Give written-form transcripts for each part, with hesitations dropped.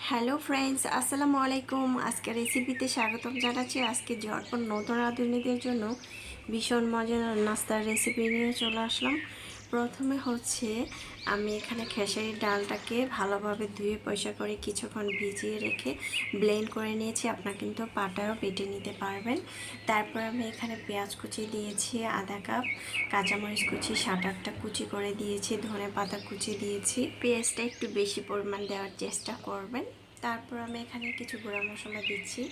Hello friends, আসসালামু আলাইকুম। আজকে রেসিপিতে স্বাগতম জানাচ্ছি। আজকে ঝটপট নতুন রাঁধুনিদের জন্য ভীষণ মজার নাস্তার রেসিপি নিয়ে চলে আসলাম। প্রথমে হচ্ছে আমি এখানে খেসারির ডালটাকে ভালোভাবে ধুয়ে পরিষ্কার করে কিছুক্ষণ ভিজিয়ে রেখে ব্লেন্ড করে নিয়েছি। আপনারা কিন্তু পাটায়ও বেটে নিতে পারবেন। তারপর আমি এখানে পেঁয়াজ কুচি দিয়েছি আধা কাপ, কাঁচামরিচ কুচি 7-8টা কুচি করে দিয়েছি, ধনে পাতা কুচি দিয়েছি। পেঁয়াজটা একটু বেশি পরিমাণ দেওয়ার চেষ্টা করবেন। তারপর আমি এখানে কিছু গুঁড়া মশলা দিচ্ছি।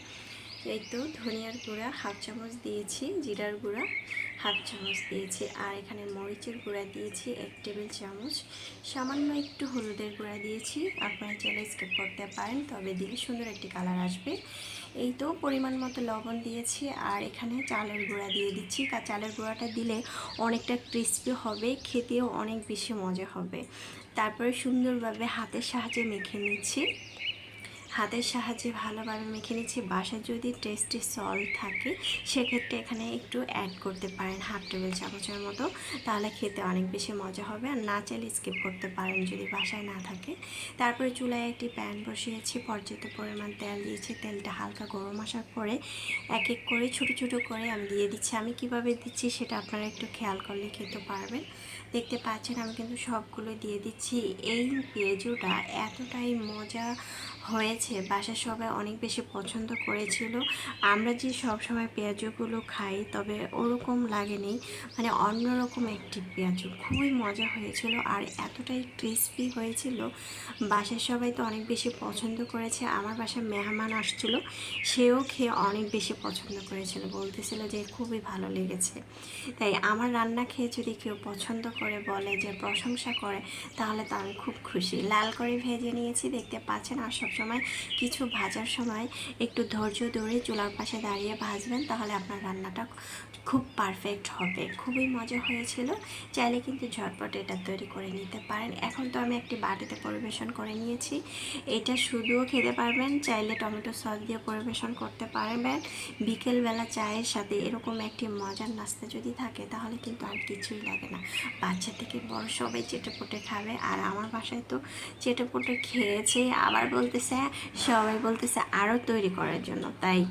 এই তো ধনিয়ার গুঁড়া 1/2 চামচ দিয়েছি, জিরার গুঁড়া 1/2 চামচ দিয়েছি, আর এখানে মরিচের গুঁড়া দিয়েছি 1 টেবিল চামচ, সামান্য একটু হলুদের গুঁড়া দিয়েছি। আপনারা চাইলে স্কিপ করতে পারেন, তবে দিলে সুন্দর একটি কালার আসবে। এই তো পরিমাণ মতো লবণ দিয়েছি, আর এখানে চালের গুঁড়া দিয়ে দিচ্ছি। চালের গুঁড়াটা দিলে অনেকটা ক্রিস্পি হবে, খেতেও অনেক বেশি মজা হবে। তারপরে সুন্দরভাবে হাতের সাহায্যে মেখে নিচ্ছি। হাতের সাহায্যে ভালোভাবে মেখে নিচ্ছি। বাসায় যদি টেস্টি সল্ট থাকে সেক্ষেত্রে এখানে একটু অ্যাড করতে পারেন 1/2 টেবিল চামচের মতো, তাহলে খেতে অনেক বেশি মজা হবে। আর না চাইলে স্কিপ করতে পারেন যদি বাসায় না থাকে। তারপরে চুলায় একটি প্যান বসিয়েছি, পর্যাপ্ত পরিমাণ তেল দিয়েছি। তেলটা হালকা গরম আসার পরে এক এক করে ছোটো ছোটো করে আমি দিয়ে দিচ্ছি। আমি কিভাবে দিচ্ছি সেটা আপনারা একটু খেয়াল করলে খেতে পারবেন। দেখতে পাচ্ছেন আমি কিন্তু সবগুলো দিয়ে দিচ্ছি। এই পেঁয়াজুটা এতটাই মজা হয়েছে, বাসার সবাই অনেক বেশি পছন্দ করেছিল। আমরা যে সব সময় পেঁয়াজুগুলো খাই তবে ওরকম লাগেনি, মানে অন্যরকম একটি পেঁয়াজু, খুবই মজা হয়েছিল আর এতটাই ক্রিস্পি হয়েছিল। বাসার সবাই তো অনেক বেশি পছন্দ করেছে। আমার বাসায় মেহমান আসছিল, সেও খেয়ে অনেক বেশি পছন্দ করেছিল, বলতেছিল যে খুবই ভালো লেগেছে। তাই আমার রান্না খেয়ে যদি কেউ পছন্দ করে, বলে যে প্রশংসা করে, তাহলে তো আমি খুব খুশি। লাল করে ভেজে নিয়েছি দেখতে পাচ্ছেন। আর সবসময় কিছু ভাজার সময় একটু ধৈর্য ধরে চুলার পাশে দাঁড়িয়ে ভাজবেন, তাহলে আপনার রান্নাটা খুব পারফেক্ট হবে। খুবই মজা হয়েছিল। চাইলে কিন্তু ঝটপট এটা তৈরি করে নিতে পারেন। এখন তো আমি একটি বাটিতে পরিবেশন করে নিয়েছি। এটা শুধুও খেতে পারবেন, চাইলে টমেটো সস দিয়ে পরিবেশন করতে পারবেন। বিকেলবেলা চায়ের সাথে এরকম একটি মজার নাস্তা যদি থাকে তাহলে কিন্তু আর কিছুই লাগে না। বাচ্চা থেকে বড় সবাই চেটেপুটে খাবে। আর আমার বাসায় তো চেটেপুটে খেয়েছে, আবার বলতেছে, সবাই বলতেছে আরও তৈরি করার জন্য। তাই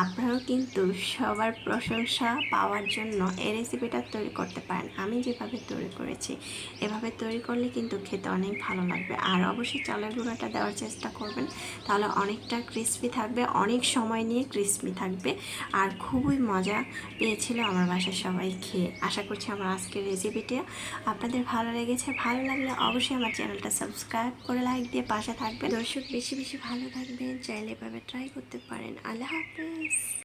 আপনারাও কিন্তু সবার প্রশংসা পাওয়ার জন্য এই রেসিপিটা তৈরি করতে পারেন। আমি যেভাবে তৈরি করেছি এভাবে তৈরি করলে কিন্তু খেতে অনেক ভালো লাগবে। আর অবশ্যই চালের গুঁড়াটা দেওয়ার চেষ্টা করবেন, তাহলে অনেকটা ক্রিস্পি থাকবে, অনেক সময় নিয়ে ক্রিস্পি থাকবে। আর খুবই মজা পেয়েছিল আমার বাসার সবাই খেয়ে। আশা করছি আমার আজকের রেসিপিটা আপনাদের ভালো লেগেছে। ভালো লাগলে অবশ্যই আমার চ্যানেলটা সাবস্ক্রাইব করে লাইক দিয়ে পাশে থাকবেন। দর্শক বেশি বেশি ভালো থাকবেন, চাইলে এভাবে ট্রাই করতে পারেন। আল্লাহ হাফেজ।